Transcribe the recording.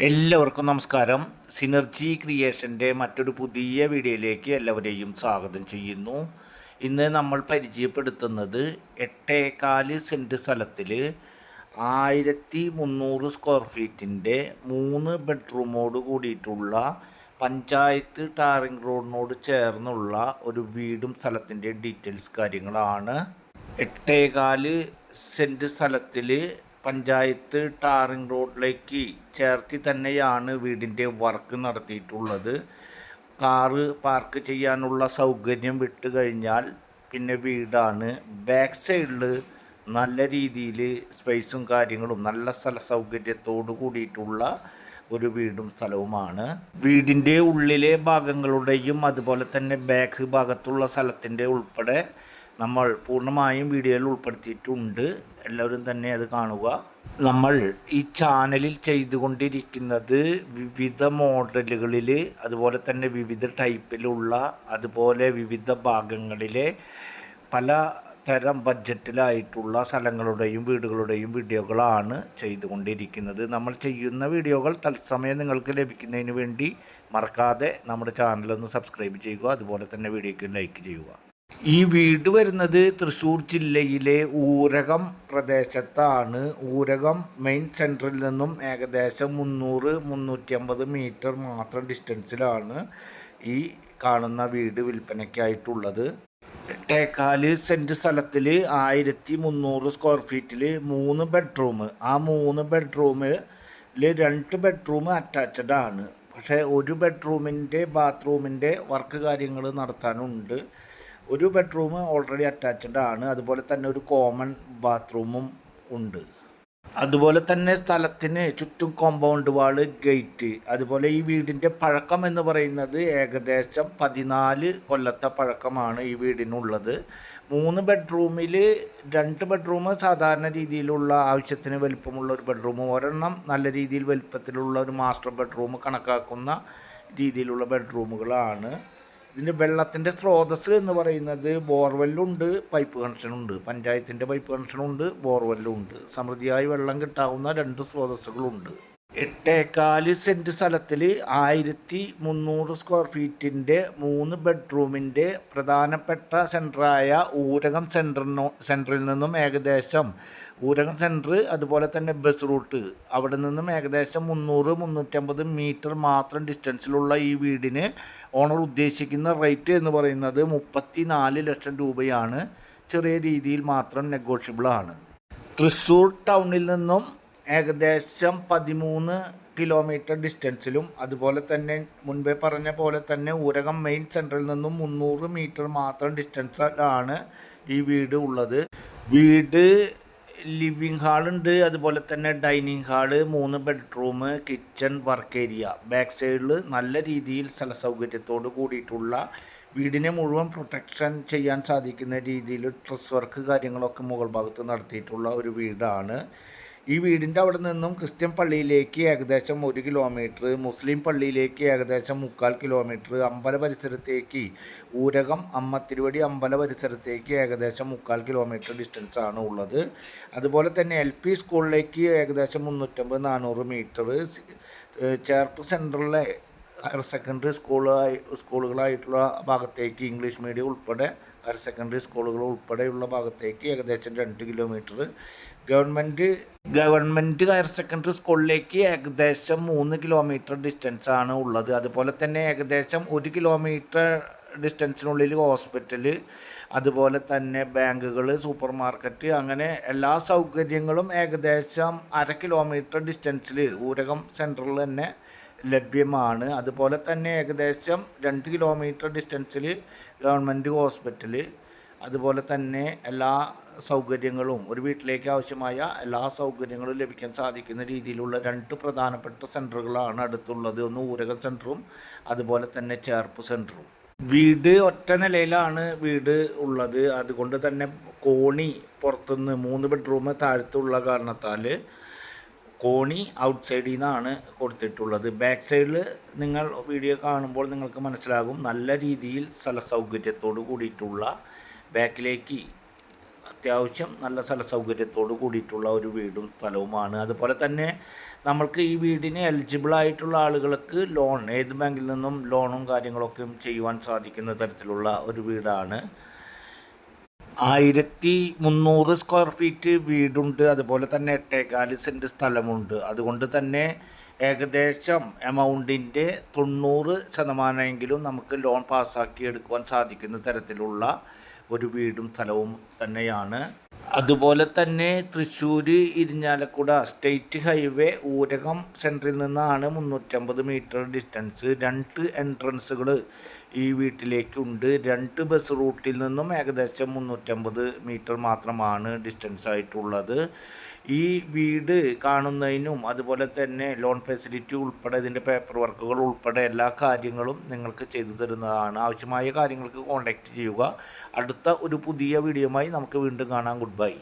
എല്ലാവർക്കും നമസ്കാരം. സിനർജി ക്രിയേഷൻ്റെ മറ്റൊരു പുതിയ വീഡിയോയിലേക്ക് എല്ലാവരെയും സ്വാഗതം ചെയ്യുന്നു. ഇന്ന് നമ്മൾ പരിചയപ്പെടുത്തുന്നത് 8.4 സെൻറ്റ് സ്ഥലത്തിൽ 1300 സ്ക്വയർ ഫീറ്റിൻ്റെ 3 ബെഡ്റൂമോട് കൂടിയിട്ടുള്ള പഞ്ചായത്ത് ടാറിംഗ് റോഡിനോട് ചേർന്നുള്ള ഒരു വീടും സ്ഥലത്തിൻ്റെയും ഡീറ്റെയിൽസ് കാര്യങ്ങളാണ്. 8.4 സെൻറ്റ് സ്ഥലത്തിൽ പഞ്ചായത്ത് ടാറിംഗ് റോഡിലേക്ക് ചേർത്തി തന്നെയാണ് വീടിൻ്റെ വർക്ക് നടത്തിയിട്ടുള്ളത്. കാറ് പാർക്ക് ചെയ്യാനുള്ള സൗകര്യം വിട്ട് കഴിഞ്ഞാൽ പിന്നെ വീടാണ്. ബാക്ക് സൈഡിൽ നല്ല രീതിയിൽ സ്പേസും കാര്യങ്ങളും നല്ല സ്ഥല സൗകര്യത്തോടു കൂടിയിട്ടുള്ള ഒരു വീടും സ്ഥലവുമാണ്. വീടിൻ്റെ ഉള്ളിലെ ഭാഗങ്ങളുടെയും അതുപോലെ തന്നെ ബാക്ക് ഭാഗത്തുള്ള സ്ഥലത്തിൻ്റെ ഉൾപ്പെടെ നമ്മൾ പൂർണ്ണമായും വീഡിയോയിൽ ഉൾപ്പെടുത്തിയിട്ടുണ്ട്. എല്ലാവരും തന്നെ അത് കാണുക. നമ്മൾ ഈ ചാനലിൽ ചെയ്തുകൊണ്ടിരിക്കുന്നത് വിവിധ മോഡലുകളിൽ അതുപോലെ തന്നെ വിവിധ ടൈപ്പിലുള്ള അതുപോലെ വിവിധ ഭാഗങ്ങളിലെ പല തരം ബഡ്ജറ്റിലായിട്ടുള്ള സ്ഥലങ്ങളുടെയും വീടുകളുടെയും വീഡിയോകളാണ് ചെയ്തുകൊണ്ടിരിക്കുന്നത്. നമ്മൾ ചെയ്യുന്ന വീഡിയോകൾ തത്സമയം നിങ്ങൾക്ക് ലഭിക്കുന്നതിന് വേണ്ടി മറക്കാതെ നമ്മുടെ ചാനലൊന്ന് സബ്സ്ക്രൈബ് ചെയ്യുക. അതുപോലെ തന്നെ വീഡിയോയ്ക്ക് ലൈക്ക് ചെയ്യുക. ഈ വീട് വരുന്നത് തൃശ്ശൂർ ജില്ലയിലെ ഊരകം പ്രദേശത്താണ്. ഊരകം മെയിൻ സെൻറ്ററിൽ നിന്നും ഏകദേശം 300-350 മീറ്റർ മാത്രം ഡിസ്റ്റൻസിലാണ് ഈ കാണുന്ന വീട് വിൽപ്പനയ്ക്കായിട്ടുള്ളത്. 8.4 സെൻറ്റ് സ്ഥലത്തിൽ 1300 സ്ക്വയർ ഫീറ്റിൽ 3 ബെഡ്റൂം. ആ 3 ബെഡ്റൂമിൽ 2 ബെഡ്റൂം അറ്റാച്ച്ഡ് ആണ്. പക്ഷേ ഒരു ബെഡ്റൂമിൻ്റെ ബാത്റൂമിൻ്റെ വർക്ക് കാര്യങ്ങൾ നടത്താനുണ്ട്. ഒരു ബെഡ്റൂം ഓൾറെഡി അറ്റാച്ച്ഡ് ആണ്. അതുപോലെ തന്നെ ഒരു കോമൺ ബാത്റൂമും ഉണ്ട്. അതുപോലെ തന്നെ സ്ഥലത്തിന് ചുറ്റും കോമ്പൗണ്ട് വാള്, ഗേറ്റ്. അതുപോലെ ഈ വീടിൻ്റെ പഴക്കം എന്ന് പറയുന്നത് ഏകദേശം 14 കൊല്ലത്തെ പഴക്കമാണ് ഈ വീടിനുള്ളത്. 3 ബെഡ്റൂമിൽ 2 ബെഡ്റൂം സാധാരണ രീതിയിലുള്ള ആവശ്യത്തിന് വലിപ്പമുള്ള ഒരു ബെഡ്റൂമും ഒരെണ്ണം നല്ല രീതിയിൽ വലിപ്പത്തിലുള്ള ഒരു മാസ്റ്റർ ബെഡ്റൂം കണക്കാക്കുന്ന രീതിയിലുള്ള ബെഡ്റൂമുകളാണ്. ഇതിൻ്റെ വെള്ളത്തിൻ്റെ സ്രോതസ്സ് എന്ന് പറയുന്നത് ബോർവെല്ലുണ്ട്, പൈപ്പ് കണക്ഷനുണ്ട്. പഞ്ചായത്തിൻ്റെ പൈപ്പ് കണക്ഷനുണ്ട്, ബോർവെല്ലുണ്ട്. സമൃദ്ധിയായി വെള്ളം കിട്ടാവുന്ന 2 സ്രോതസ്സുകളുണ്ട്. 8.4 സെൻറ്റ് സ്ഥലത്തിൽ 1300 സ്ക്വയർ ഫീറ്റിൻ്റെ 3 ബെഡ്റൂമിൻ്റെ പ്രധാനപ്പെട്ട സെൻറ്ററായ ഊരകം സെൻറ്ററിൽ നിന്നും ഏകദേശം ഊരകം സെൻറ്റർ അതുപോലെ തന്നെ ബസ് റൂട്ട് അവിടെ നിന്നും ഏകദേശം 300-350 മീറ്റർ മാത്രം ഡിസ്റ്റൻസിലുള്ള ഈ വീടിന് ഓണർ ഉദ്ദേശിക്കുന്ന റേറ്റ് എന്ന് പറയുന്നത് 34 ലക്ഷം രൂപയാണ്. ചെറിയ രീതിയിൽ മാത്രം നെഗോഷ്യബിളാണ്. തൃശ്ശൂർ ടൗണിൽ നിന്നും ഏകദേശം 13 കിലോമീറ്റർ ഡിസ്റ്റൻസിലും അതുപോലെ തന്നെ മുൻപേ പറഞ്ഞ പോലെ തന്നെ ഊരകം മെയിൻ സെൻറ്ററിൽ നിന്നും 300 മീറ്റർ മാത്രം ഡിസ്റ്റൻസിലാണ് ഈ വീട് ഉള്ളത്. വീട് ലിവിങ് ഹാളുണ്ട്, അതുപോലെ തന്നെ dining hall, 3 bedroom, kitchen, work area. Back സൈഡിൽ നല്ല രീതിയിൽ സ്ഥല സൗകര്യത്തോട് കൂടിയിട്ടുള്ള വീടിനെ മുഴുവൻ പ്രൊട്ടക്ഷൻ ചെയ്യാൻ സാധിക്കുന്ന രീതിയിൽ ട്രസ് വർക്ക് കാര്യങ്ങളൊക്കെ മുകൾ ഭാഗത്ത് നടത്തിയിട്ടുള്ള ഒരു വീടാണ്. ഈ വീടിൻ്റെ അവിടെ നിന്നും ക്രിസ്ത്യൻ പള്ളിയിലേക്ക് ഏകദേശം 1 കിലോമീറ്റർ, മുസ്ലിം പള്ളിയിലേക്ക് ഏകദേശം 3/4 കിലോമീറ്റർ, അമ്പല പരിസരത്തേക്ക് ഊരകം അമ്മ തിരുവടി അമ്പല പരിസരത്തേക്ക് ഏകദേശം 3/4 കിലോമീറ്റർ ഡിസ്റ്റൻസ് ആണ് ഉള്ളത്. അതുപോലെ തന്നെ LP സ്കൂളിലേക്ക് ഏകദേശം 350-400 മീറ്റർ. ചേർപ്പ് സെൻറ്ററിലെ ഹയർ സെക്കൻഡറി സ്കൂളുകളായിട്ടുള്ള ഭാഗത്തേക്ക് ഇംഗ്ലീഷ് മീഡിയം ഉൾപ്പെടെ ഹയർ സെക്കൻഡറി സ്കൂളുകൾ ഉൾപ്പെടെയുള്ള ഭാഗത്തേക്ക് ഏകദേശം 2 കിലോമീറ്റർ. ഗവൺമെൻറ് ഹയർ സെക്കൻഡറി സ്കൂളിലേക്ക് ഏകദേശം 3 കിലോമീറ്റർ ഡിസ്റ്റൻസ് ആണ് ഉള്ളത്. അതുപോലെ തന്നെ ഏകദേശം 1 കിലോമീറ്റർ ഡിസ്റ്റൻസിനുള്ളിൽ ഹോസ്പിറ്റൽ, അതുപോലെ തന്നെ ബാങ്കുകൾ, സൂപ്പർ മാർക്കറ്റ്, അങ്ങനെ എല്ലാ സൗകര്യങ്ങളും ഏകദേശം 1/2 കിലോമീറ്റർ ഡിസ്റ്റൻസിൽ ഊരകം സെൻറ്ററിൽ തന്നെ ലഭ്യമാണ്. അതുപോലെ തന്നെ ഏകദേശം 2 കിലോമീറ്റർ ഡിസ്റ്റൻസിൽ ഗവൺമെൻറ് ഹോസ്പിറ്റൽ, അതുപോലെ തന്നെ എല്ലാ സൗകര്യങ്ങളും ഒരു വീട്ടിലേക്ക് ആവശ്യമായ എല്ലാ സൗകര്യങ്ങളും ലഭിക്കാൻ സാധിക്കുന്ന രീതിയിലുള്ള 2 പ്രധാനപ്പെട്ട സെൻറ്ററുകളാണ് അടുത്തുള്ളത്. ഒന്ന് ഊരകം സെൻറ്ററും അതുപോലെ തന്നെ ചേർപ്പ് സെൻറ്ററും. വീട് ഒറ്റ നിലയിലാണ് വീട് ഉള്ളത്. അതുകൊണ്ട് തന്നെ കോണി പുറത്തുനിന്ന് 3 ബെഡ്റൂം താഴത്തുള്ള കാരണത്താൽ കോണി ഔട്ട് സൈഡിൽ നിന്നാണ് കൊടുത്തിട്ടുള്ളത്. ബാക്ക് സൈഡിൽ നിങ്ങൾ വീഡിയോ കാണുമ്പോൾ നിങ്ങൾക്ക് മനസ്സിലാകും നല്ല രീതിയിൽ സ്ഥല സൗകര്യത്തോട് കൂടിയിട്ടുള്ള ബാക്കിലേക്ക് അത്യാവശ്യം നല്ല സ്ഥല സൗകര്യത്തോട് കൂടിയിട്ടുള്ള ഒരു വീടും സ്ഥലവുമാണ്. അതുപോലെ തന്നെ നമ്മൾക്ക് ഈ വീടിന് എലിജിബിൾ ആയിട്ടുള്ള ആളുകൾക്ക് ലോൺ ഏത് ബാങ്കിൽ നിന്നും ലോണും കാര്യങ്ങളൊക്കെ ചെയ്യുവാൻ സാധിക്കുന്ന തരത്തിലുള്ള ഒരു വീടാണ്. 1300 സ്ക്വയർ ഫീറ്റ് വീടുണ്ട്. അതുപോലെ തന്നെ 8.4 സെൻറ്റ് സ്ഥലമുണ്ട്. അതുകൊണ്ട് തന്നെ ഏകദേശം എമൗണ്ടിൻ്റെ 90% നമുക്ക് ലോൺ പാസ്സാക്കി എടുക്കുവാൻ സാധിക്കുന്ന തരത്തിലുള്ള ഒരു വീടും സ്ഥലവും തന്നെയാണ്. അതുപോലെ തന്നെ തൃശ്ശൂർ ഇരിഞ്ഞാലക്കുട സ്റ്റേറ്റ് ഹൈവേ ഊരകം സെൻറ്ററിൽ നിന്നാണ് 350 മീറ്റർ ഡിസ്റ്റൻസ്. 2 എൻട്രൻസുകൾ ഈ വീട്ടിലേക്കുണ്ട്. 2 ബസ് റൂട്ടിൽ നിന്നും ഏകദേശം 350 മീറ്റർ മാത്രമാണ് ഡിസ്റ്റൻസ് ആയിട്ടുള്ളത്. ഈ വീട് കാണുന്നതിനും അതുപോലെ തന്നെ ലോൺ ഫെസിലിറ്റി ഉൾപ്പെടെ ഇതിൻ്റെ പേപ്പർ വർക്കുകൾ ഉൾപ്പെടെ എല്ലാ കാര്യങ്ങളും നിങ്ങൾക്ക് ചെയ്തു തരുന്നതാണ്. ആവശ്യമായ കാര്യങ്ങൾക്ക് കോൺടാക്റ്റ് ചെയ്യുക. അടുത്ത ഒരു പുതിയ വീഡിയോയുമായി നമുക്ക് വീണ്ടും കാണാം. Good bye.